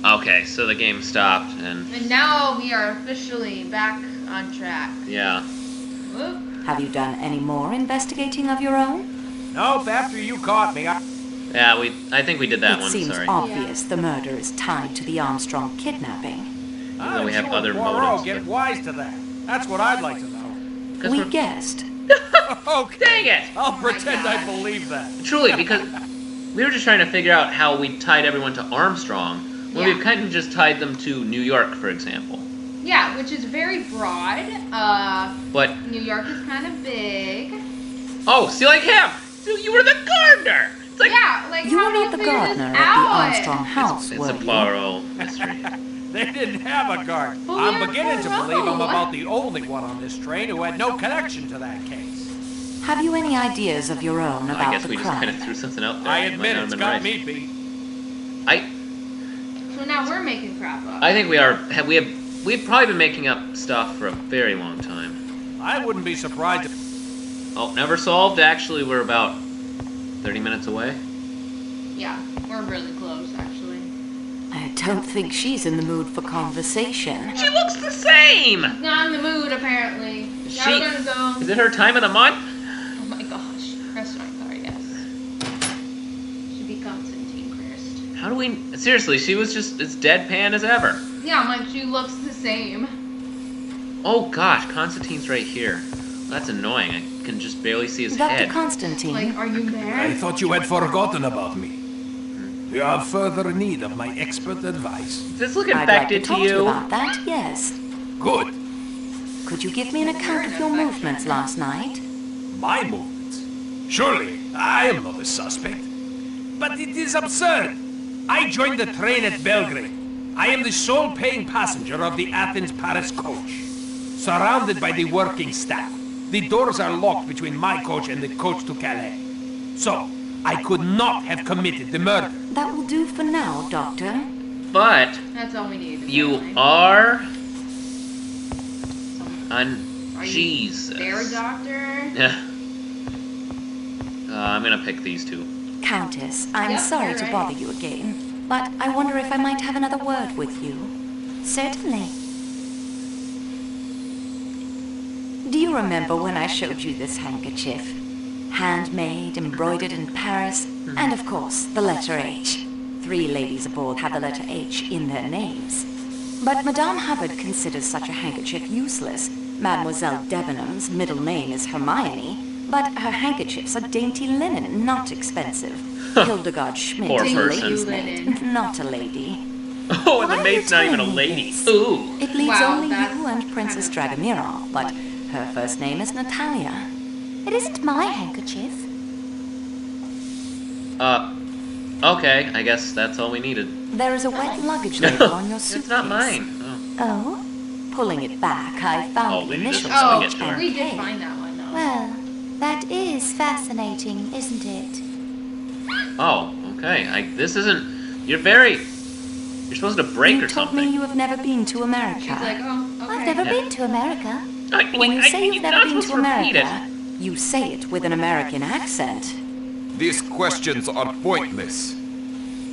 Okay, so the game stopped, and And now we are officially back on track. yeah. Whoop. Have you done any more investigating of your own? Nope, after you caught me, Yeah, I think we did that It one, seems sorry. obvious the murder is tied to the Armstrong kidnapping. Even though we have you other and Poirot motives, get but- wise to that. That's what I'd like to know. 'Cause We we're- guessed. Okay. Dang it! I'll my pretend I God. believe that. Truly, because we were just trying to figure out how we tied everyone to Armstrong, when Yeah. we've kind of just tied them to New York, for example. Yeah, which is very broad. But, New York is kind of big. oh, see, like him! So you were the gardener! It's like, Yeah, like You how were do not the figure this gardener at the out? Armstrong house, it's were a you? Poirot mystery. They didn't have a guard. Well, I'm yeah, beginning to Poirot. believe I'm about the only one on this train who had no connection to that case. Have you any ideas of your own I about guess the we just kind of crime? threw something out there. I It might admit not it's have got been me right. beat. So now we're making crap up. I think we've probably been making up stuff for a very long time. I wouldn't be surprised if... Oh, never solved. Actually, we're about 30 minutes away. Yeah, we're really close, actually. I don't think she's in the mood for conversation. She looks the same! Not in the mood, apparently. Now She- we're gonna go. Is it her time of the month? Oh my gosh. Restaurant car, yes. Should be Constantine first. How do we... Seriously, she was just as deadpan as ever. Yeah, I'm like, she looks the same. Oh gosh, Constantine's right here. That's annoying. I can just barely see his Dr. head. Constantine, Like, are you I there? thought you had forgotten about me. You are further in need of my expert advice. Does this look I'd like to infected talk to to you you? about that, yes. Good. Could you give me an account of your movements last night? My movements. Surely, I am not a suspect. But it is absurd. I joined the train at Belgrade. I am the sole paying passenger of the Athens-Paris coach. Surrounded by the working staff. The doors are locked between my coach and the coach to Calais. So, I could not have committed the murder. That will do for now, Doctor. But That's all we need. you apparently. are Are on you Jesus. there, doctor? Yeah. I'm gonna pick these two. Countess, I'm Yep, sorry you're to right. bother you again, but I wonder if I might have another word with you. Certainly. Do you remember when I showed you this handkerchief? Handmade, embroidered in Paris, and of course, the letter H. 3 ladies aboard have the letter H in their names. But Madame Hubbard considers such a handkerchief useless. Mademoiselle Debenham's middle name is Hermione, but her handkerchiefs are dainty linen, not expensive. Hildegard Schmidt Poor is a person. lady's Linen. maid, not a lady. Oh, and Why the are maid's you not even a telling me lady. this? Ooh. It leaves Wow, only that's you and Princess kind Dragomirov, but her first name is Natalia. It isn't my handkerchief. Okay, I guess that's all we needed. There is a wet luggage label on your suitcase. It's not mine. Oh. Oh? Pulling it back, I found Oh, the we just initials swing Oh, it to her. we did K. find that one, though. Well, that is fascinating, isn't it? Oh, okay. This isn't... You're supposed to break You or told something. me you have never been to America. She's like, oh, okay. I've never Yeah. been to America. When you say you've you're never not been supposed to repeat America, you say it with an American accent. These questions are pointless.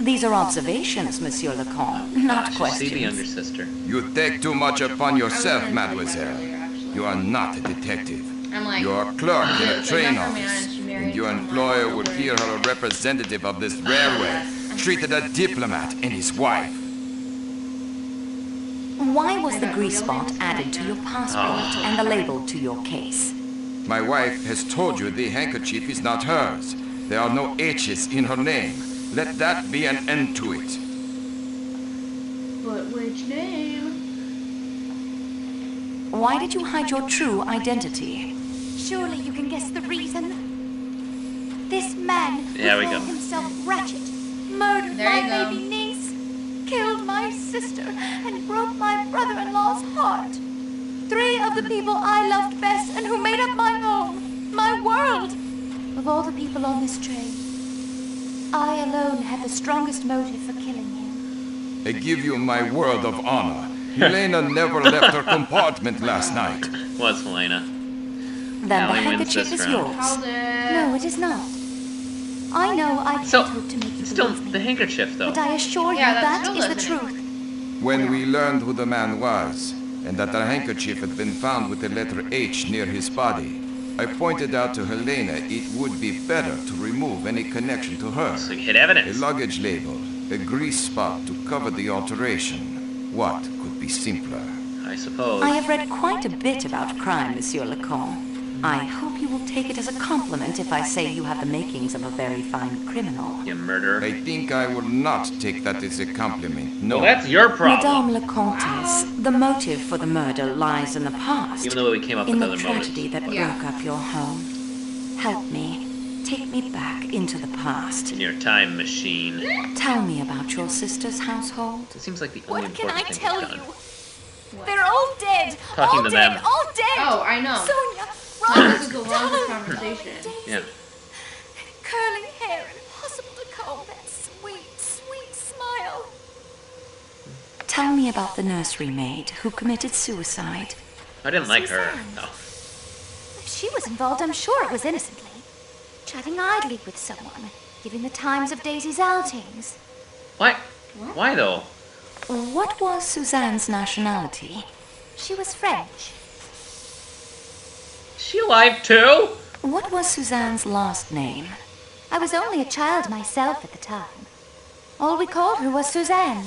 These are observations, Monsieur le Comte, not Gosh, you see the younger questions. sister. You take too much upon I yourself, was gonna tell you that mademoiselle. earlier, actually. You are not a detective. I'm like, You are a clerk in a Like train Necroman, office. she married And your someone employer older. would hear her a representative of this railway treated a diplomat and his wife. Why was the grease spot added to your passport and the label to your case? My wife has told you the handkerchief is not hers. There are no H's in her name. Let that be an end to it. but which name? Why did you hide your true identity? Surely you can guess the reason. This man There we who go. called himself Ratchet murdered There you my go. baby niece, killed my sister, and broke my brother-in-law's heart. 3 of the people I loved best and who made up my home, my world. Of all the people on this train, I alone had the strongest motive for killing him. I give you my word of honor. Helena never left her compartment last night. What's Helena? Then the Allie wins handkerchief this is round. yours. Called it. No, it is not. I know I can't So, hope to make you still, believe me, the handkerchief, though. but I assure you Yeah, that that still is the doesn't. truth. When we learned who the man was, and that the handkerchief had been found with the letter H near his body, I pointed out to Helena it would be better to remove any connection to her. So you hid A evidence. luggage label, a grease spot to cover the alteration. What could be simpler? I suppose. I have read quite a bit about crime, Monsieur Lecoq. I hope you will take it as a compliment if I say you have the makings of a very fine criminal. You murderer. I think I will not take that as a compliment. No. Well, that's your problem. Madame la Comtesse, the motive for the murder lies in the past. Even though we came up in with the other tragedy motives. that Yeah. broke up your home. Help me. Take me back into the past. In your time machine. Tell me about your sister's household. It seems like the only What can I important thing tell we've done. you? They're all dead. Talking all to dead. them. All dead. Oh, I know. Sonia, This is Robert, the longest darling, conversation. Daisy. Yeah. Curly hair, impossible to comb. That sweet, sweet smile. Tell me about the nursery maid who committed suicide. I didn't like her. Suzanne. No. If she was involved, I'm sure it was innocently. Chatting idly with someone, giving the times of Daisy's outings. Why? Why though? What was Suzanne's nationality? She was French. Is she alive too? What was Suzanne's last name? I was only a child myself at the time. All we called her was Suzanne.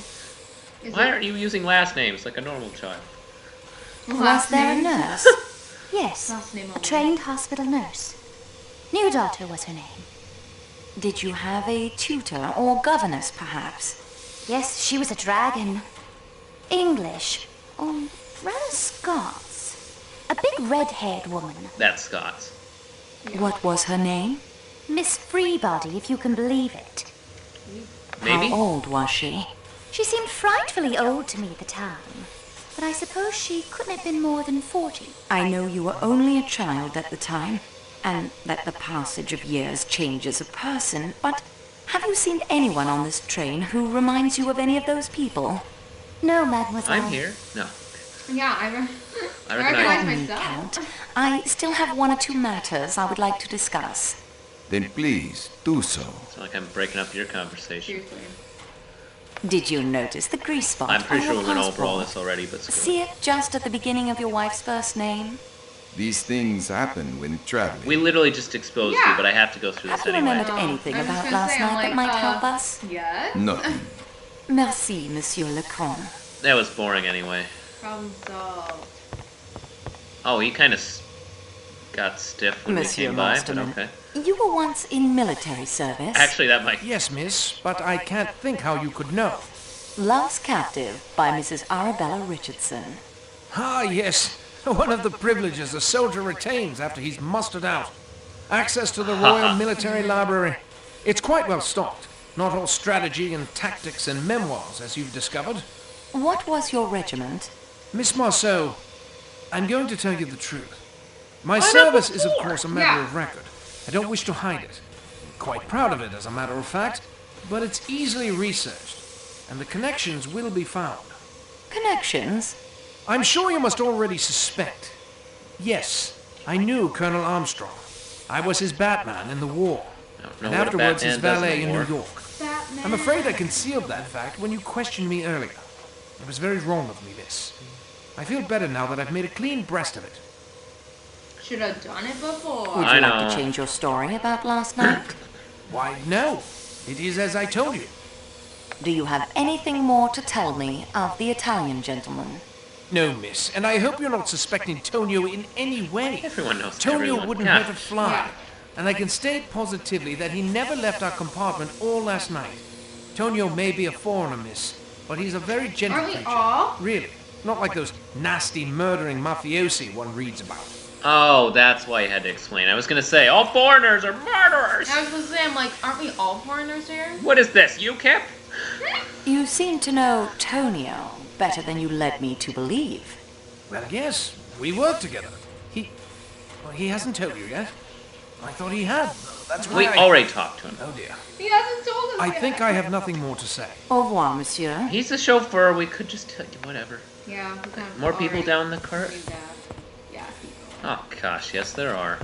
Is Why it aren't you using last names like a normal child? Was last there a name? nurse? Yes, Last name a only. trained hospital nurse. New daughter was her name. Did you have a tutor or governess, perhaps? Yes, she was a dragon. English, or rather Scots. A big red-haired woman. That's Scots. What was her name? Miss Freebody, if you can believe it. Maybe? How old was she? She seemed frightfully old to me at the time. But I suppose she couldn't have been more than 40. I know you were only a child at the time, and that the passage of years changes a person, but have you seen anyone on this train who reminds you of any of those people? No, mademoiselle. I'm here. No. Yeah, I I recognize recognize Me, myself. Count. I still have one or two matters I would like to discuss. Then please, do so. It's not like I'm breaking up your conversation. Seriously. Did you notice the grease spot I'm pretty on sure we your went over all passport? this already, but still. See it just at the beginning of your wife's first name? These things happen when traveling. We literally just exposed Yeah. you, but I have to go through Have this you anyway. remembered anything I was about just gonna last say, I'm night that like, might help us? Yes. Nothing. Merci, Monsieur Lecoq. That was boring anyway. Problem solved. Oh, he kind of got stiff when Monsieur we came by, Masterman, but okay. you were once in military service. Actually, that might... Yes, miss, but I can't think how you could know. Lost Captive by Mrs. Arabella Richardson. Ah, yes. One of the privileges a soldier retains after he's mustered out. Access to the Royal Military Library. It's quite well stocked. Not all strategy and tactics and memoirs, as you've discovered. What was your regiment? Miss Marceau, I'm going to tell you the truth. My service is, of course, a matter of record. I don't wish to hide it. I'm quite proud of it, as a matter of fact. But it's easily researched, and the connections will be found. Connections? I'm sure you must already suspect. Yes, I knew Colonel Armstrong. I was his Batman in the war, I don't and know what a afterwards his Batman does valet in anymore. New York. Batman. I'm afraid I concealed that fact when you questioned me earlier. It was very wrong of me, miss. I feel better now that I've made a clean breast of it. Should have done it before. Would I you like know. to change your story about last night? Why, no. It is as I told you. Do you have anything more to tell me of the Italian gentleman? No, miss, and I hope you're not suspecting Tonio in any way. Everyone knows Tonio everyone. wouldn't Yeah. hurt a fly. Yeah. And I can state positively that he never left our compartment all last night. Tonio may be a foreigner, miss, but he's a very gentle Aren't we creature. all? Really. Not like those nasty, murdering mafiosi one reads about. Oh, that's why you had to explain. I was gonna say, all foreigners are murderers! I was gonna say, I'm like, aren't we all foreigners here? What is this, UKIP? You seem to know Tonio better than you led me to believe. Well, yes, we work together. He hasn't told you yet. I thought he had. That's why We already talked to him. Oh, dear. He hasn't told us I yet. think I have nothing more to say. Au revoir, monsieur. He's the chauffeur, we could just tell you, whatever. Yeah. we kind of More people already down the cart? knew that. Yeah, people. Oh gosh, yes there are.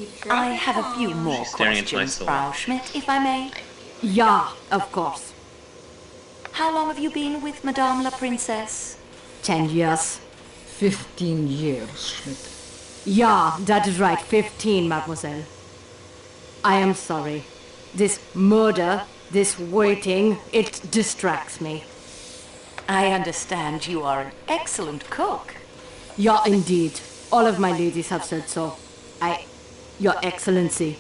Keep I trucking have a few along. more She's staring into my questions, soul. Frau Schmidt, if I may. Yeah, of course. How long have you been with Madame la Princesse? 10 years. 15 years, Schmidt. Yeah, that is right. 15, mademoiselle. I am sorry. This murder, this waiting, it distracts me. I understand you are an excellent cook. Yeah, indeed. All of my ladies have said so. Your Excellency.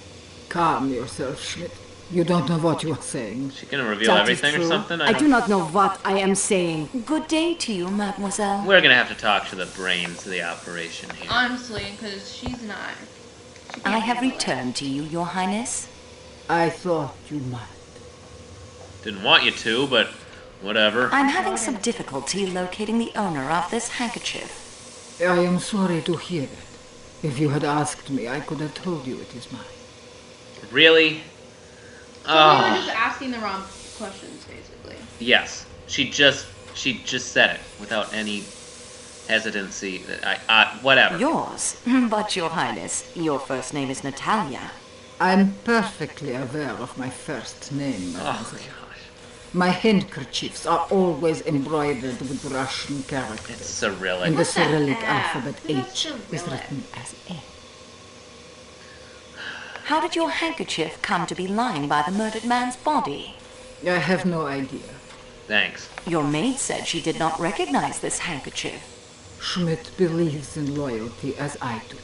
Calm yourself, Schmidt. You don't know what you are saying. She gonna reveal That is everything or true. something? I do not know what I am saying. Good day to you, mademoiselle. We're gonna have to talk to the brains of the operation here. Honestly, because she's not. She can't I have handle it. returned to you, Your Highness. I thought you might. Didn't want you to, but whatever. I'm having some difficulty locating the owner of this handkerchief. I am sorry to hear it. If you had asked me, I could have told you it is mine. Really? So we were just asking the wrong questions, basically. Yes. She just said it without any hesitancy. Whatever. Yours. But, Your Highness, your first name is Natalia. I'm perfectly aware of my first name, Oh mademoiselle. gosh. My handkerchiefs are always embroidered with Russian characters. It's Cyrillic. And the What's that Cyrillic F? alphabet Who's that H is Cyrillic? written as A. How did your handkerchief come to be lying by the murdered man's body? I have no idea. Thanks. Your maid said she did not recognize this handkerchief. Schmidt believes in loyalty as I do.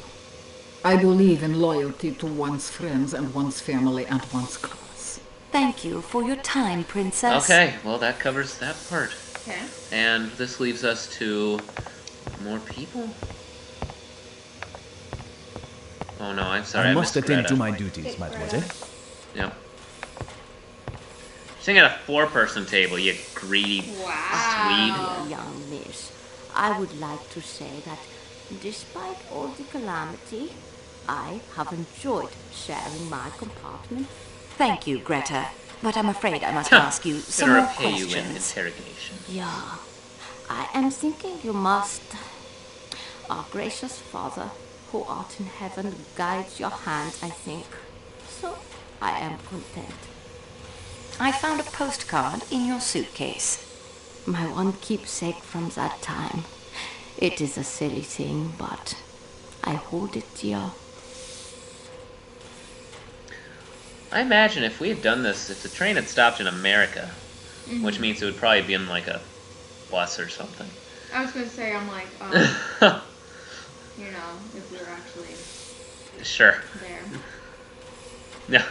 I believe in loyalty to one's friends and one's family and one's cause. Thank you for your time, Princess. Okay, well that covers that part. Okay. And this leaves us to more people. Oh no, I'm sorry. I I must missed attend Greta. to my duties, mademoiselle. Yep. Sitting at a four-person table, you greedy Wow. Young miss, I would like to say that despite all the calamity, I have enjoyed sharing my compartment. Thank you, Greta. But I'm afraid I must Huh. ask you some Gonna more repay you in questions. interrogation. Yeah, I am thinking you must. Our gracious Father, who art in heaven, guides your hand, I think. So I am content. I found a postcard in your suitcase. My one keepsake from that time. It is a silly thing, but I hold it dear. I imagine if we had done this, if the train had stopped in America, which means it would probably be in like a bus or something. I was gonna say, I'm like, you know, if we were actually Sure. there. No.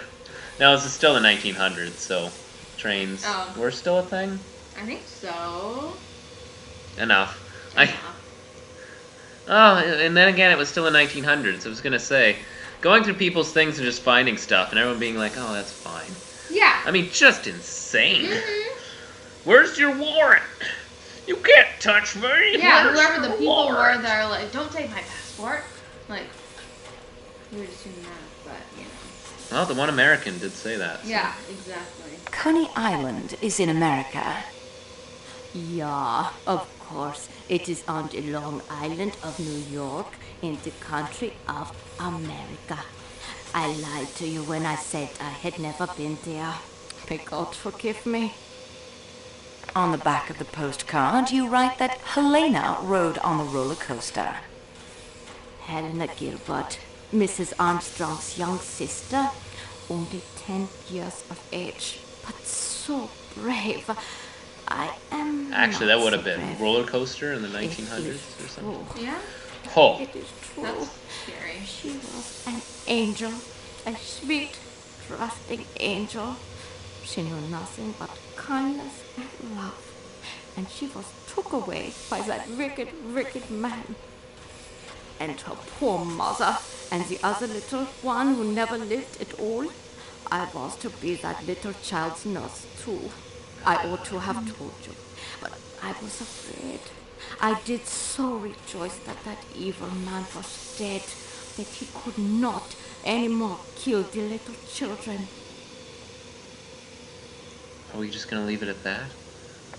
No, this is still the 1900s, so trains Oh. were still a thing. I think so. Enough. Yeah. Oh, and then again, it was still the 1900s. I was gonna say, going through people's things and just finding stuff, and everyone being like, "Oh, that's fine." Yeah. I mean, just insane. Where's your warrant? You can't touch me. Yeah, Where's whoever the your people were warrant?" that are like, don't take my passport. Like, we were just doing that, but, you know. Well, the one American did say that. so- Yeah, exactly. Coney Island is in America. Yeah, of course. It is on the Long Island of New York in the country of America. I lied to you when I said I had never been there. May God forgive me. On the back of the postcard, you write that Helena rode on the roller coaster. Helena Gilbert, Mrs. Armstrong's young sister, only 10 years of age, but so brave. I am Actually, not that would so have been brave. roller coaster in the It 1900s is or something. true. Yeah? Oh, It is true. That's scary. She was an angel, a sweet, trusting angel. She knew nothing but kindness and love. And she was took away by that wicked, wicked man. And her poor mother, and the other little one who never lived at all. I was to be that little child's nurse too. I ought to have told you, but I was afraid. I did so rejoice that that evil man was dead, that he could not anymore kill the little children. are we just gonna leave it at that?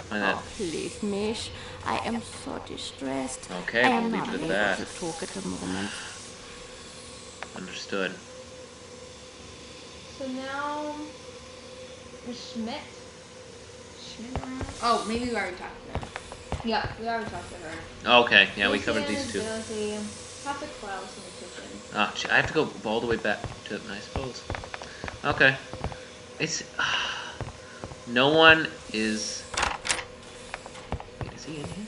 Why that? Oh, please, Mish. I am so distressed. Okay, I we'll am leave not it at able that. to talk at the moment. Understood. So now, is Schmidt around? Oh, maybe we already talked to them. Yeah, we already talked to her. Okay, yeah, we covered these two. Talk to Klaus in the kitchen. Oh, I have to go all the way back to, I suppose. Okay. It's... no one is... Wait, is he in here?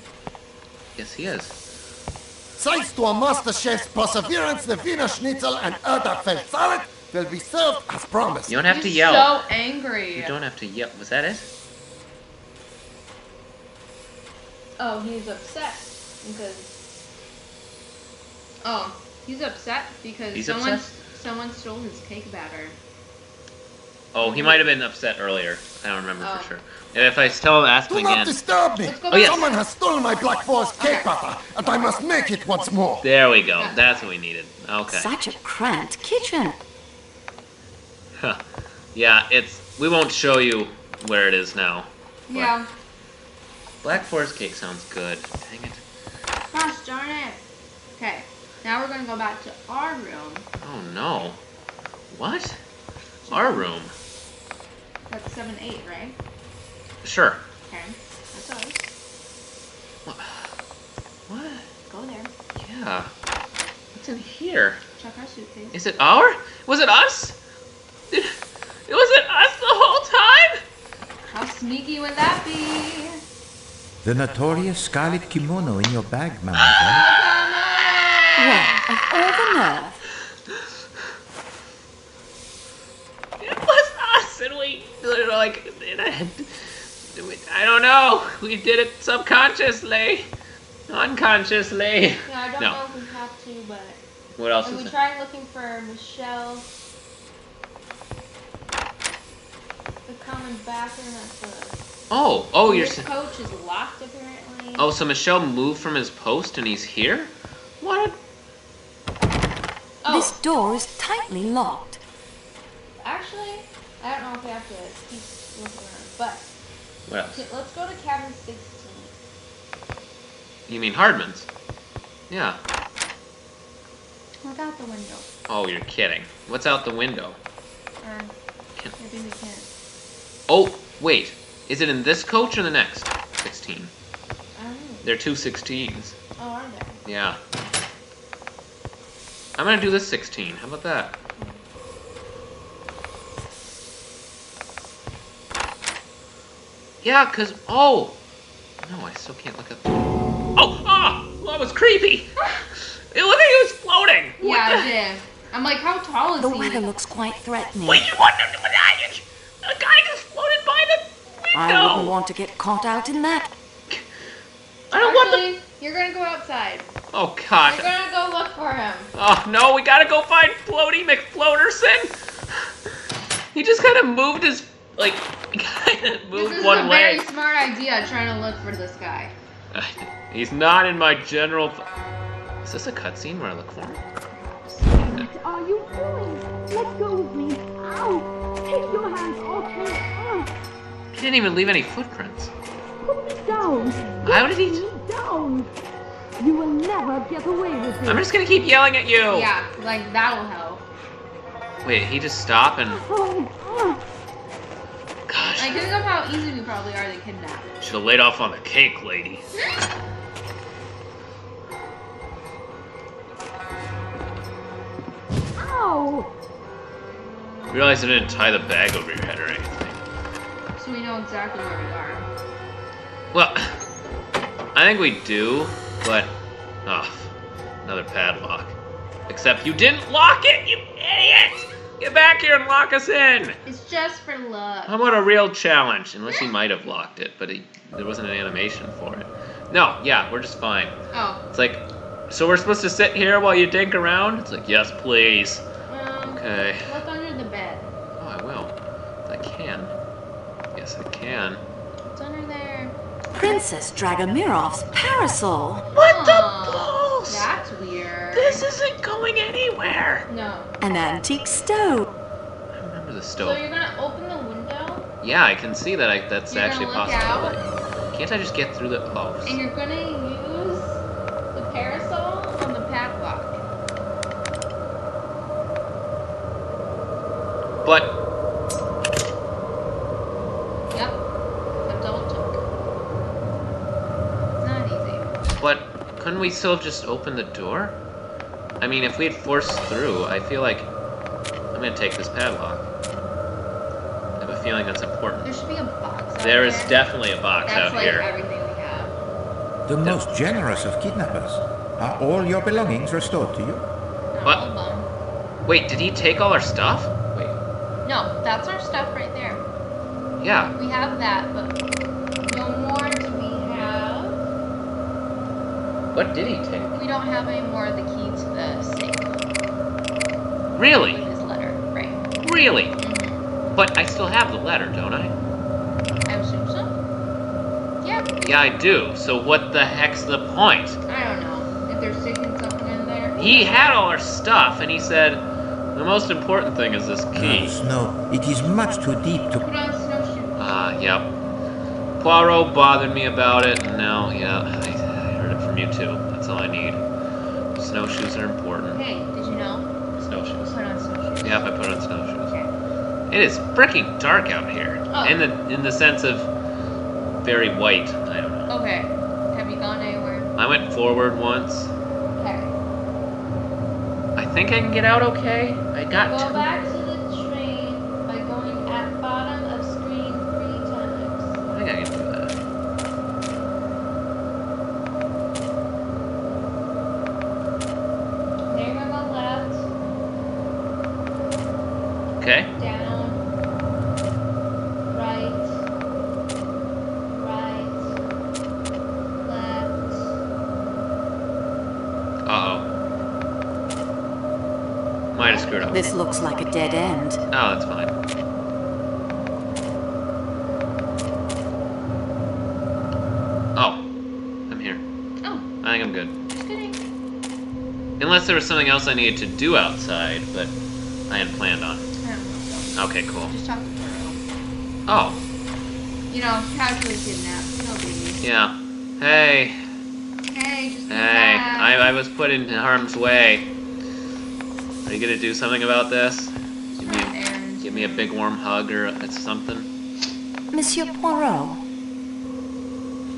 Yes, he is. Thanks to our master chef's perseverance, the Wiener Schnitzel and Erdäpfel salad will be served as promised. You don't have to yell. So angry. You don't have to yell. Was that it? Oh, he's upset because... Oh, he's upset because someone stole his cake batter. Oh, he might have been upset earlier. I don't remember for sure. And if I tell him, ask him Do not again. disturb me! Oh, yes. Someone has stolen my Black Forest cake batter, and I must make it once more. There we go. That's what we needed. Okay. Such a cramped kitchen. Huh. Yeah, we won't show you where it is now. Yeah. Black Forest cake sounds good. Dang it. Gosh darn it. Okay, now we're gonna go back to our room. Oh no. What? Our room? That's 7-8, right? Sure. Okay, that's ours. What? Go there. Yeah. What's in here? Check our suitcase. Is it our? Was it us? Was it us the whole time? How sneaky would that be? The notorious scarlet kimono in your bag, Manager. Well, of all the nerve. It was us, and we like, I don't know. We did it subconsciously, unconsciously. Yeah, I don't know if we have to, but. What else and is we there? tried looking for Michelle. The common bathroom at the. Oh, you're This coach is locked apparently. Oh, so Michelle moved from his post and he's here? What? This door is tightly locked. Actually, I don't know if we have to keep looking around, but What else? let's go to cabin 16. You mean Hardman's? Yeah. Look out the window. Oh, you're kidding. What's out the window? Maybe we can't. Oh, wait. Is it in this coach or the next? 16. I don't know. They're two 16s. Oh, are there? Yeah. I'm gonna do this 16. How about that? Yeah, cause no, I still can't look at. Oh, that was creepy. It looked like he was floating. Yeah, I did. I'm like, how tall is The he? weather looks quite threatening. Wait, you wonder what that? A guy just floated by the window. I wouldn't want to get caught out in that. I don't want Actually, you're gonna go outside. Oh God. You're gonna go look for him. Oh no, we gotta go find Floaty McFloaterson. He just kind of moved his moved This is one a leg. very smart idea, trying to look for this guy. He's not in my general. Is this a cutscene where I look for him? What are you doing? Let go of me. Ow! Take your hands off me. He didn't even leave any footprints. Put me down. How did he? Put me down. You will never get away with it. I'm just gonna keep yelling at you. Yeah, like that'll help. Wait, he just stopped and. Gosh. Like, think of how easy we probably are to kidnap. Should have laid off on the cake, lady. Ow! Realize I didn't tie the bag over your head or anything. So we know exactly where we are. Well, I think we do, but another padlock. Except you didn't lock it, you idiot! Get back here and lock us in! It's just for luck. How about a real challenge? Unless he might have locked it, but there wasn't an animation for it. No, yeah, we're just fine. Oh. It's like, so we're supposed to sit here while you dink around? It's like, yes, please. Okay. Look under the bed. Oh, I will. I can. Yes, I can. What's under there? Princess Dragomirov's parasol. What the balls? That's weird. This isn't going anywhere. No. An antique stove. I remember the So stove. you're gonna open the window? Yeah, I can see that. That's You're actually a gonna look possibility. Can't I just get through the? Oh. And you're gonna use the parasol on the padlock. But But couldn't we still have just opened the door? I mean, if we had forced through, I feel like... I'm gonna take this padlock. I have a feeling that's important. There should be a box out There is definitely a box That's out like here. everything we have. The most generous of kidnappers. Are all your belongings restored to you? Not What? all of them. Wait, did he take all our stuff? Wait. No, that's our stuff right there. Yeah. We have that, but no more do we have. What did he take? We don't have any more of the key to the safe. Really? With his letter, right? Really? Mm-hmm. But I still have the letter, don't I? I assume so. Yeah. Yeah, I do. So what the heck's the point? I don't know if they're sticking something in there. He had all our stuff, and he said, the most important thing is this key. Snow, it is much too deep to... Put on snowshoes. Yep. Poirot bothered me about it, and now, yeah, I heard it from you too. That's all I need. Snowshoes are important. Hey, did you know? Snowshoes. Put on snowshoes. Yeah, if I put on snowshoes. Okay. It is freaking dark out here. Oh. In the sense of very white. I don't know. Okay. Have you gone anywhere? I went forward once. Okay. I think I can get out okay. I got Go to... back to the train by going at bottom of screen 3 times. I think I can do that. There you go, left. Okay. Down. Right. Left. Uh-oh. Might have screwed up. This looks like a dead end. Oh, that's fine. Oh. I'm here. Oh, I think I'm good. just kidding. Unless there was something else I needed to do outside, but I hadn't planned on. I don't know. So. Okay, cool. Just talk to Burrow. Oh, You know, casually kidnapped. No biggie. yeah. Hey. Hey, just Hey. I was put in harm's way. Are you gonna do something about this? Give me a big warm hug or something? Monsieur Poirot,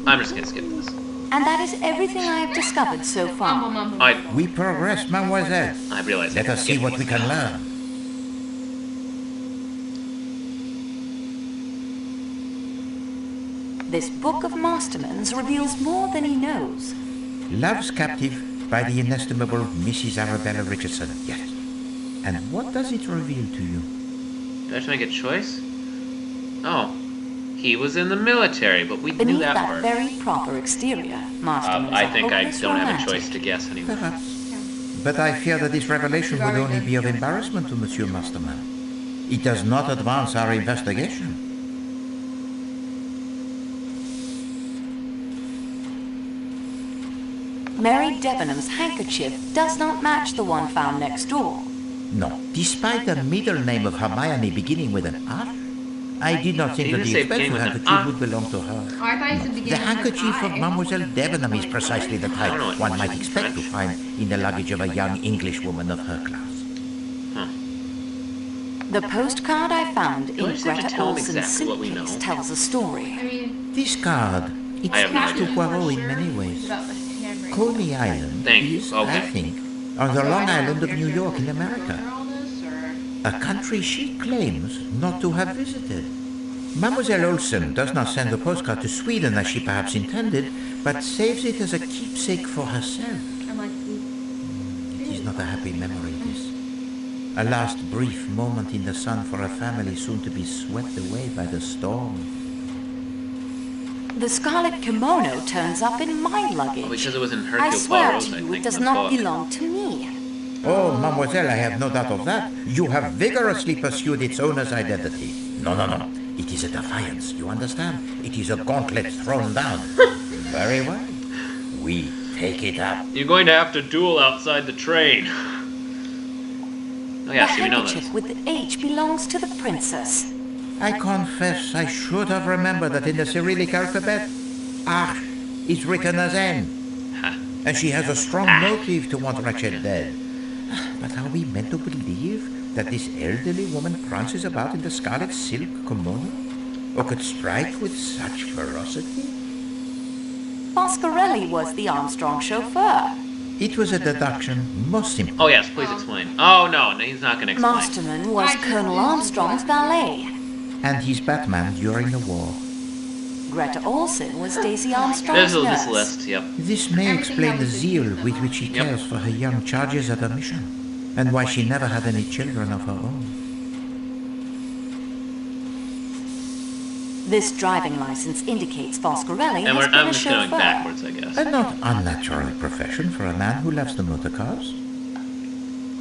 I'm just gonna skip this. and that is everything I have discovered so far. We progress, mademoiselle. I realize Let us see what we can learn. This book of Masterman's reveals more than he knows. Love's Captive by the inestimable Mrs. Arabella Richardson. Yes. And what does it reveal to you? Do I have to make a choice? Oh. He was in the military, but we knew Beneath that that part. very proper exterior, Masterman's I a think I hopeless don't have a romantic. choice to guess anymore. Perhaps. But I fear that this revelation would only be of embarrassment to Monsieur Masterman. It does not advance our investigation. Mary Debenham's handkerchief does not match the one found next door. No, despite the middle name of Hermione beginning with an R, I did not think You that didn't the say beginning expensive with an handkerchief R. would belong to her. Oh, I thought you said The beginning handkerchief of with Mademoiselle Debenham is precisely the I don't know type what one much might in expect to French. find in the luggage of a young English woman of her class. The postcard I found You in just have to Greta tell him Olsen's exactly what we suitcase know. tells a story. I mean, This card, it I have no speaks to idea. Poirot in many ways. about the handwriting. Coney Island Thank you. is, Okay. I think, on the Long Island of New York in America. All this, or... A country she claims not to have visited. Mademoiselle Olsen does not send the postcard to Sweden as she perhaps intended, but saves it as a keepsake for herself. I'm like, It is not a happy memory, this. A last brief moment in the sun for a family soon to be swept away by the storm. The scarlet kimono turns up in my luggage. Oh, because it was in I Hercule swear Poirot's, to I you, think, it does the not book. belong to me. Oh, mademoiselle, I have no doubt of that. You have vigorously pursued its owner's identity. No. It is a defiance, you understand? It is a gauntlet thrown down. Very well. We take it up. You're going to have to duel outside the train. Oh yeah, the see, we know handkerchief this. with the H belongs to the princess. I confess I should have remembered that in the Cyrillic alphabet, H is written as N. Ha. And she has a strong motive to want Ratchet dead. But are we meant to believe that this elderly woman prances about in the scarlet silk kimono? Or could strike with such ferocity? Foscarelli was the Armstrong chauffeur. It was a deduction most simple. Oh yes, please explain. Oh no, he's not going to explain. Masterman was Colonel Armstrong's valet. And he's Batman during the war. Greta Olson was Daisy Armstrong's There's nurse. this list, yep. This may explain the zeal with which she cares for her young charges at her mission, and why she never had any children of her own. This driving license indicates Foscarelli has been I'm a just going chauffeur. backwards, I guess. A not unnatural profession for a man who loves the motor cars.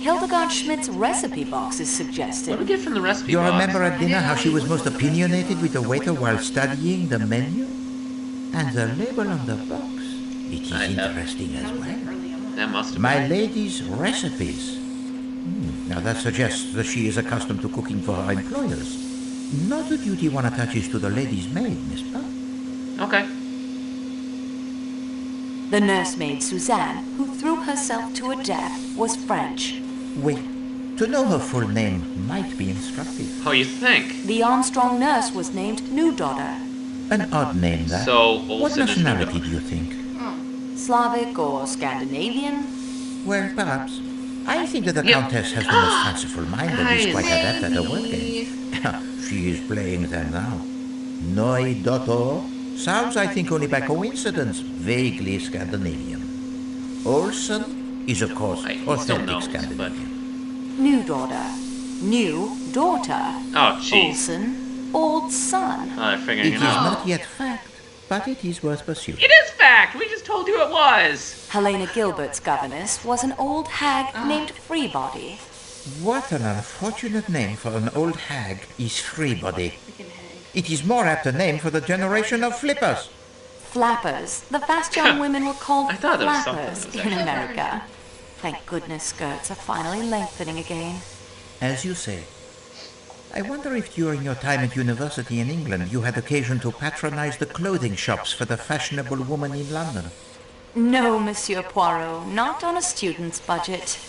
Hildegard Schmidt's recipe box is What do we suggested. get from the recipe You box? remember at dinner how she was most opinionated with the waiter while studying the menu? And the label on the box. It is interesting as well. That must have My been. lady's recipes. Now that suggests that she is accustomed to cooking for her employers. Not a duty one attaches to the lady's maid, Miss Buck. Okay. The nursemaid Suzanne, who threw herself to her death, was French. Wait, to know her full name might be instructive. Oh, you think? The Armstrong nurse was named New Daughter. An odd name, that. So, What Olsen is nationality New do you think? Slavic or Scandinavian? Well, perhaps. I think that the Yep. Countess has the most fanciful mind and is quite adept at the word Maybe. game. She is playing them now. Noi Dotto sounds, I think, only by coincidence, vaguely Scandinavian. Olsen is, of course, I still authentic know, Scandinavian. New Daughter. New Daughter. Oh, jeez. Olsen. Old son. Oh, they're It figuring is it out. not yet fact, but it is worth pursuing. It is fact! We just told you it was! Helena Gilbert's governess was an old hag named Freebody. What an unfortunate name for an old hag is Freebody. Freaking hag. It is more apt a name for the generation of flippers. Flappers. The fast young women were called I thought there was something flappers that was in actually- America. Thank goodness skirts are finally lengthening again. As you say. I wonder if during your time at university in England you had occasion to patronize the clothing shops for the fashionable woman in London. No, Monsieur Poirot, not on a student's budget.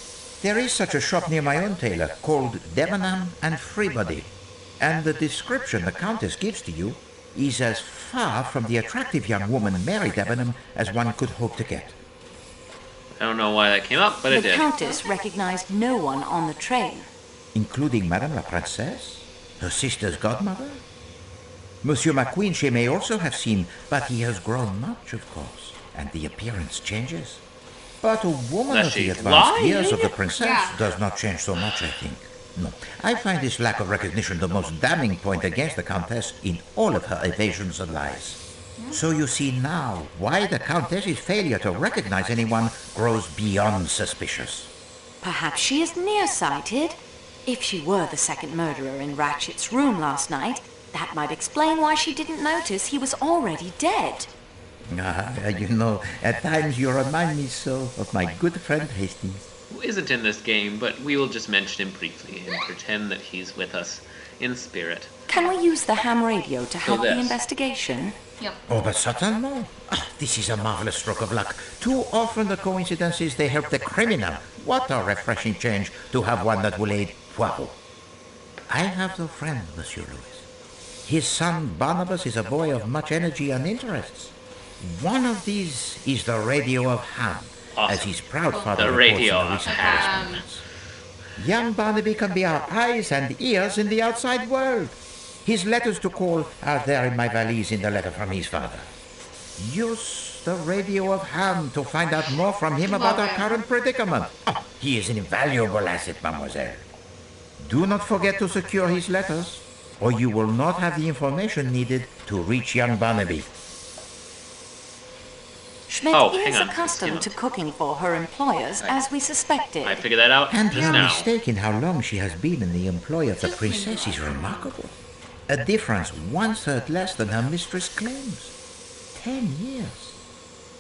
There is such a shop near my own tailor called Debenham and Freebody, and the description the Countess gives to you is as far from the attractive young woman Mary Debenham as one could hope to get. I don't know why that came up, but it The did. Countess recognized no one on the train. Including Madame la Princesse, her sister's godmother. Monsieur McQueen she may also have seen, but he has grown much, of course, and the appearance changes. But a woman Does of she the advanced lie? years of the princess Yeah. does not change so much, I think. No, I find this lack of recognition the most damning point against the Countess in all of her evasions and lies. So you see now why the Countess's failure to recognize anyone grows beyond suspicious. Perhaps she is nearsighted. If she were the second murderer in Ratchet's room last night, that might explain why she didn't notice he was already dead. You know, at times you remind me so of my good friend Hastings. Who isn't in this game, but we will just mention him briefly and pretend that he's with us in spirit. Can we use the ham radio to help the this. investigation? Yep. Oh, but certainly. This is a marvelous stroke of luck. Too often the coincidences, they help the criminal. What a refreshing change to have one that will aid Poirot. I have no friend, Monsieur Louis. His son Barnabas is a boy of much energy and interests. One of these is the radio of Ham, Awesome. as his proud father The reports radio in the of recent Ham. correspondence. Young Barnaby can be our eyes and ears in the outside world. His letters to call are there in my valise in the letter from his father. Use the radio of Ham to find out more from him about our current predicament. Oh, he is an invaluable asset, mademoiselle. Do not forget to secure his letters, or you will not have the information needed to reach young Barnaby. Schmidt Oh, hang is on. accustomed to cooking for her employers, as we suspected. I figured that out And just her now. mistake in how long she has been in the employ of the princess is remarkable. A difference 1/3 less than her mistress claims. 10 years.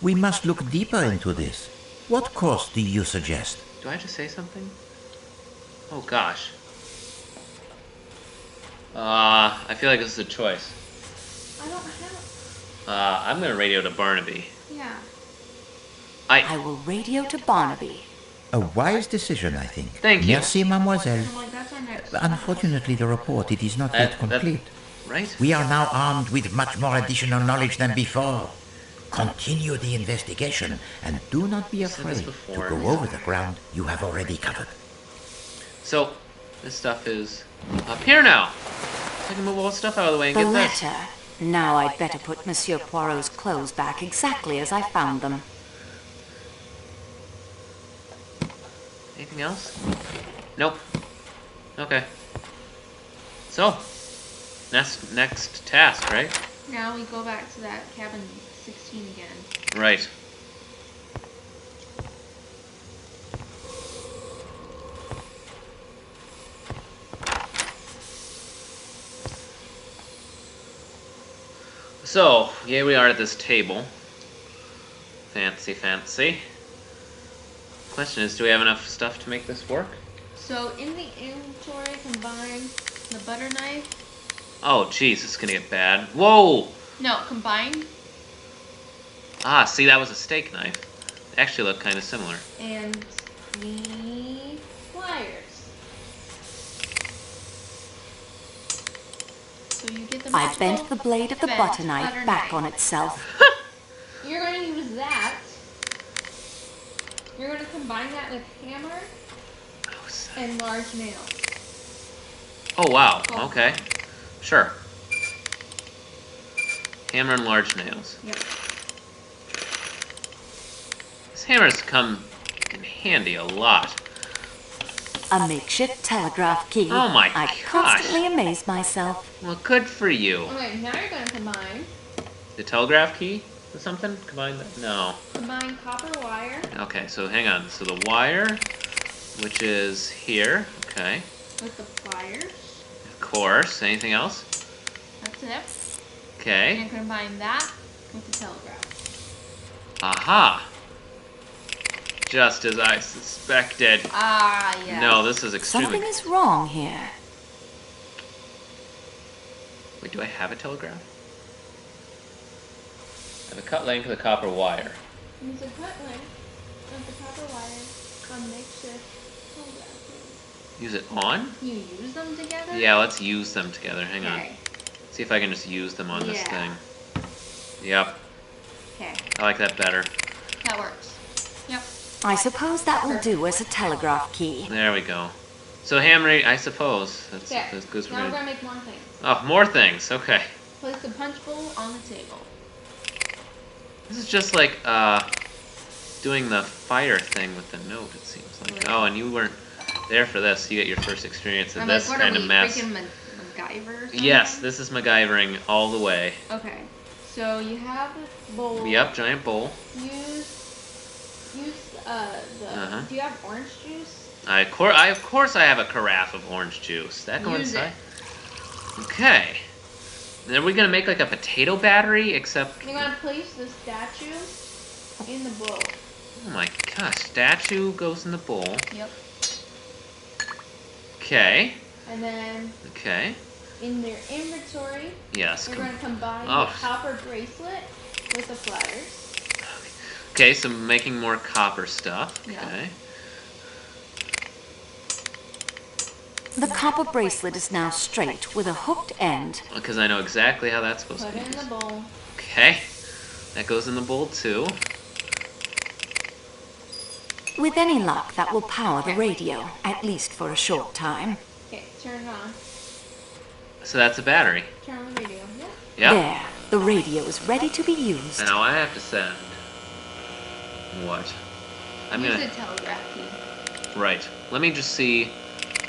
We must look deeper into this. What course do you suggest? Do I have to say something? Oh gosh. I feel like this is a choice. I don't have. I'm gonna radio to Barnaby. Yeah. I will radio to Barnaby. A wise decision, I think. Thank you. Merci, mademoiselle. I'm like, that's our next. Unfortunately, the report, it is not yet complete. Right? We are now armed with much more additional knowledge than before. Continue the investigation, and do not be Said this afraid to before. go over the ground you have already covered. So, this stuff is up here now. I can move all the stuff out of the way and The get this. letter. Now I'd better put Monsieur Poirot's clothes back exactly as I found them. Anything else? Nope. Okay. So, next task, right? Now we go back to that cabin 16 again. Right. So, here we are at this table. Fancy, fancy. Question is, do we have enough stuff to make this work? So in the inventory, combine the butter knife. Oh, jeez, this is gonna get bad. Whoa! No, combine Ah, see, that was a steak knife. They actually look kind of similar. and the pliers. So you get the I bent the blade of the bent butter knife back on itself. You're going to use that. You're going to combine that with hammer and large nails. Oh, wow. Okay. Sure. Hammer and large nails. Yep. This hammer's come in handy a lot. A makeshift telegraph key. Oh my I gosh. constantly amaze myself. Well, good for you. Okay, now you're going to combine The telegraph key or something? Combine that? No. copper wire Okay, so hang on. So the wire, which is here. Okay. with the pliers. Of course. Anything else? That's it. Okay. And combine that with the telegraph. Aha. Just as I suspected. Ah, yes. No, this is extremely... Something is wrong here. Wait, do I have a telegraph? I have a cut length of the copper wire. Use a cut length of the copper wire on makeshift telegraph. Use it on? You use them together? Yeah, let's use them together. Hang on. Okay. See if I can just use them on this Yeah. thing. Yep. Okay. I like that better. That works. Yep. I suppose that will do as a telegraph key. There we go. So hammer, I suppose. That's Okay. as good as we're Now we're gonna... going to make more things. Oh, more things. Okay. Place the punch bowl on the table. This is just like doing the fire thing with the note, it seems like. Right. Oh, and you weren't there for this. You get your first experience of I'm this like, what kind are of we, mess. freaking MacGyver or something? Yes, this is MacGyvering all the way. Okay. So you have a bowl. Yep, giant bowl. Use the. Uh-huh. Do you have orange juice? Of course I have a carafe of orange juice. That go Use inside? Okay. Then are we gonna make like a potato battery, except... You're gonna place the statue in the bowl. Oh my gosh, statue goes in the bowl. Yep. Okay. And then Okay. in their inventory, Yes. you're gonna combine Oh. the copper bracelet with the pliers. Okay, so making more copper stuff. Yeah. Okay. The copper bracelet is now straight with a hooked end. Because I know exactly how that's supposed Put to be it in used. the bowl. Okay. That goes in the bowl too. With any luck, that will power the radio, at least for a short time. Okay, turn it on. So that's a battery. Turn on the radio. Yeah. Yep. There, the radio is ready to be used. Now I have to send what? I'm Use gonna the telegraph key. right. Let me just see.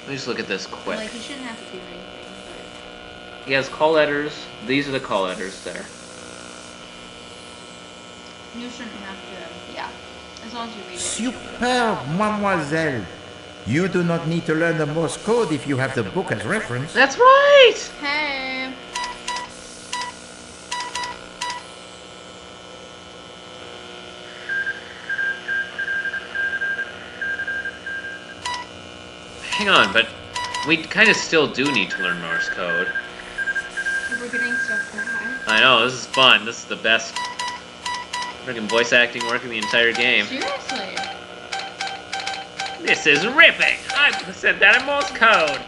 Let me just look at this quick. Like, you shouldn't have to do anything, He has call letters. These are the call letters there. but you shouldn't have to. Yeah. As long as you read it. Superb, mademoiselle. You do not need to learn the Morse code if you have the book as reference. That's right! Hey. Hang on, but we kind of still do need to learn Morse code. We're getting stuff back. I know, this is fun. This is the best freaking voice acting work in the entire game. Seriously. This is ripping! I said that in Morse code!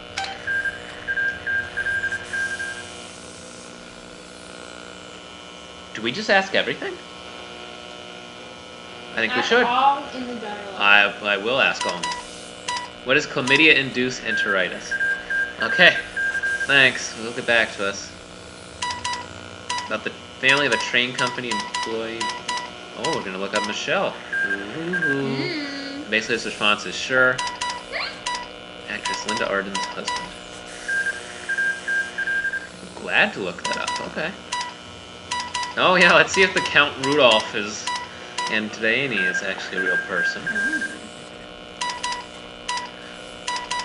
Do we just ask everything? I think we should. All in the dialogue. I will ask all. What does chlamydia induce enteritis? Okay. Thanks. We'll get back to us. About the family of a train company employee. Oh, we're gonna look up Michelle. Ooh. Basically, his response is sure. Actress Linda Arden's husband. I'm glad to look that up. Okay. Oh yeah, let's see if the Count Rudolph is and Devaney is actually a real person.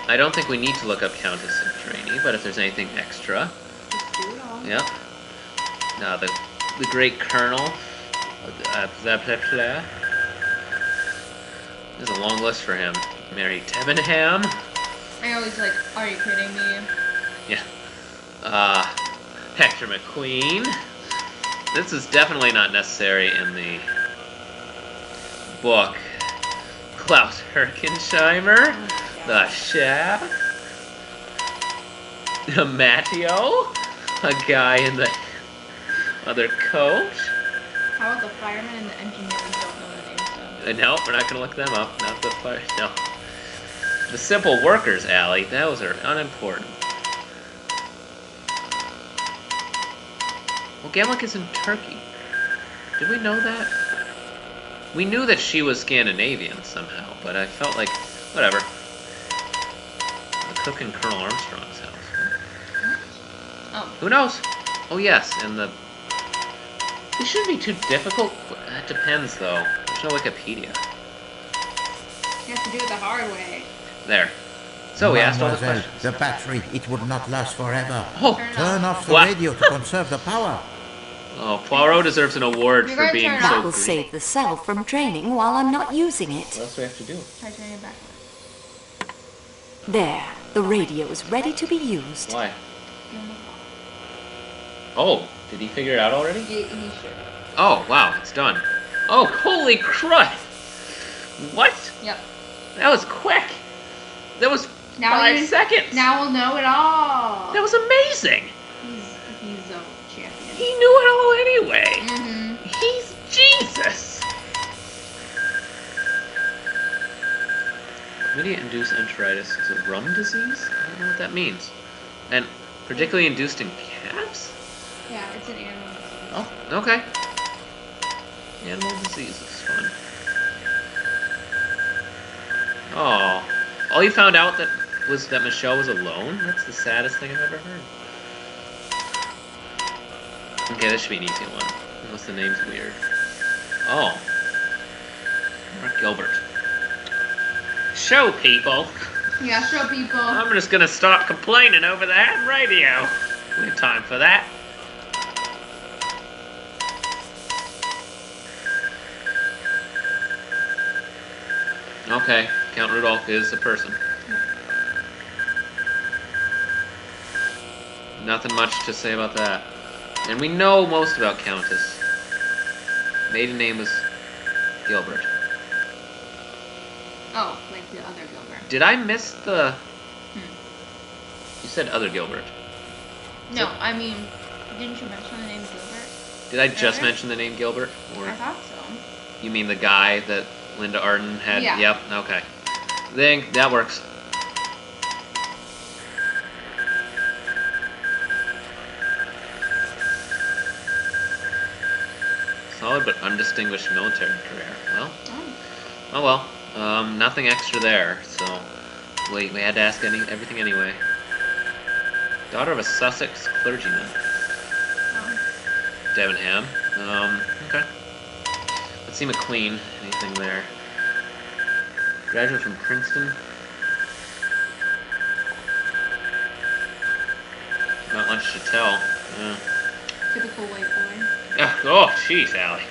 I don't think we need to look up Countess and Devaney, but if there's anything extra. Just do it all. Yep. Now the great Colonel. There's a long list for him. Mary Debenham. I always like, are you kidding me? Yeah. Hector McQueen. This is definitely not necessary in the book. Klaus Herkensheimer. The chef. Matteo. A guy in the other coach. How about the fireman and the engineer? We don't know the names of. No, we're not gonna look them up. Not the fire. No. The simple workers, Allie. Those are unimportant. Well, Gamlick is in Turkey. Did we know that? We knew that she was Scandinavian somehow, but I felt like, whatever. The cook in Colonel Armstrong's house. Oh. Who knows? Oh yes, and the... It shouldn't be too difficult. That depends, though. There's no Wikipedia. You have to do it the hard way. There. So we asked all the Mademoiselle, questions. the battery, it would not last forever. Oh, Turn off the What? radio to conserve the power. oh, Poirot deserves an award You're for gonna being turn it so off. That will green. save the cell from draining while I'm not using it. What else do we have to do? Try turning it back. There, the radio is ready to be used. Why? Oh, did he figure it out already? He should. Oh, wow, it's done. Oh, holy crud! What? Yep. That was quick. That was Now 5 seconds. Now we'll know it all. That was amazing. He's a champion. He knew it all anyway. Mm-hmm. He's Jesus. Chlamydia-induced enteritis is a rum disease? I don't know what that means. And particularly induced in calves? Yeah, it's an animal disease. Oh, okay. Animal disease is fun. Oh. All you found out was that Michelle was alone? That's the saddest thing I've ever heard. Okay, this should be an easy one. Unless the name's weird. Oh. Mark Gilbert. Show people. Yeah, show people. I'm just gonna stop complaining over the ham radio. We have time for that. Okay, Count Rudolph is a person. Nothing much to say about that. And we know most about Countess. Maiden name was Gilbert. Oh, like the other Gilbert. Did I miss the... You said other Gilbert. No, I mean, didn't you mention the name Gilbert? Did I just Gilbert? mention the name Gilbert? Or I thought so. you mean the guy that Linda Arden had? Yeah. Yep, okay. Then that works. Solid but undistinguished military career. Well, oh well. Nothing extra there, so we had to ask everything anyway. Daughter of a Sussex clergyman. Debenham. Okay. Let's see McQueen. Anything there? Graduate from Princeton. Not much to tell. Yeah. Typical white boy. Oh, jeez, Allie.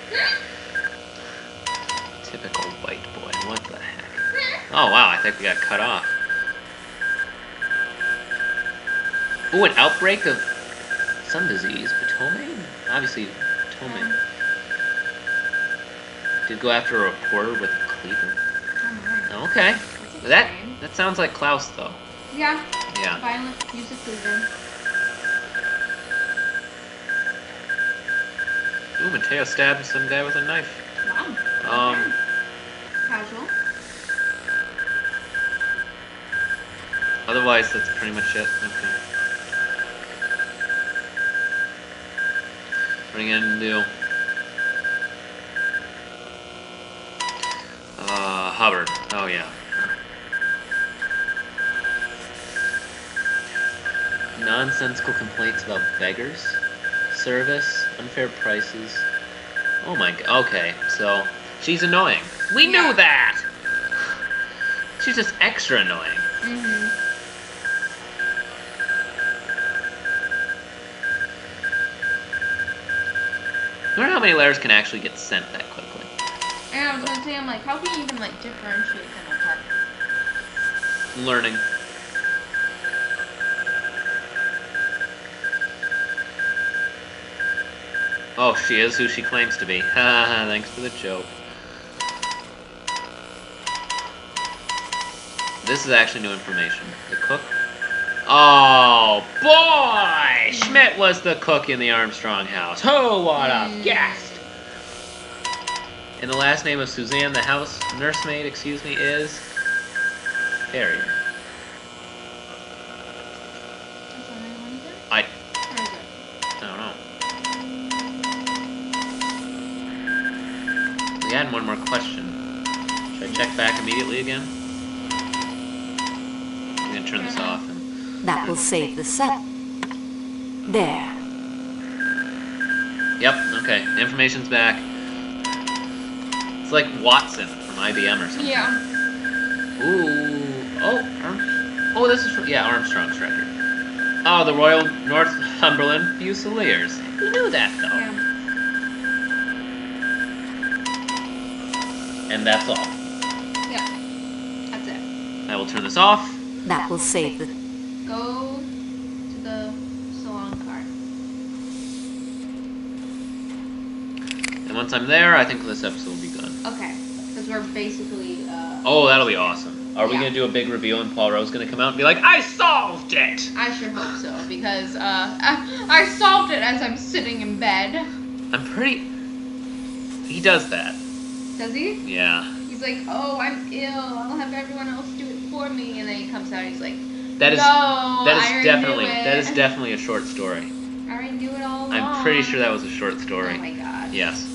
Typical white boy. What the heck? Oh, wow, I think we got cut off. Ooh, an outbreak of some disease. Ptomaine? Obviously, ptomaine. Did go after a reporter with a cleaver. Oh, Okay. That's That sounds like Klaus, though. yeah. Yeah. Violent use of cleaver. Ooh, Mateo stabbed some guy with a knife. Wow. Casual. Otherwise, that's pretty much it. Okay. What are you gonna do? Hubbard. Oh, yeah. Nonsensical complaints about beggars, service, unfair prices. Oh my god. Okay, so she's annoying. We knew that! She's just extra annoying. Mm-hmm. I wonder how many letters can actually get sent that quickly. And I was gonna say, I'm like, how can you even like differentiate them apart? Learning. Oh, she is who she claims to be. Haha, thanks for the joke. This is actually new information. The cook? Oh, boy! Schmidt was the cook in the Armstrong house. Oh, what a guest! And the last name of Suzanne, the house nursemaid, excuse me, is Harrier. I don't know. We had one more question. Should I check back immediately again? I'm gonna turn this off. That will save the set. There. Yep, okay. Information's back. It's like Watson from IBM or something. Yeah. Ooh. Oh, this is from, yeah, Armstrong's record. Oh, the Royal Northumberland Fusiliers. We knew that, though. Yeah. And that's all. Yeah. That's it. I will turn this off. That will save the... Go to the salon car. And once I'm there, I think this episode will be good. Okay. Because we're basically, Oh, that'll be awesome. Are we Yeah. gonna do a big reveal and Poirot's gonna come out and be like, I solved it! I sure hope so, because, I solved it as I'm sitting in bed. I'm pretty... He does that. Does he? Yeah. He's like, oh, I'm ill. I'll have everyone else do it for me. And then he comes out and he's like, That is no, I already definitely knew it. that is definitely a short story. I already knew it all along. I'm pretty sure that was a short story. Oh my god. Yes.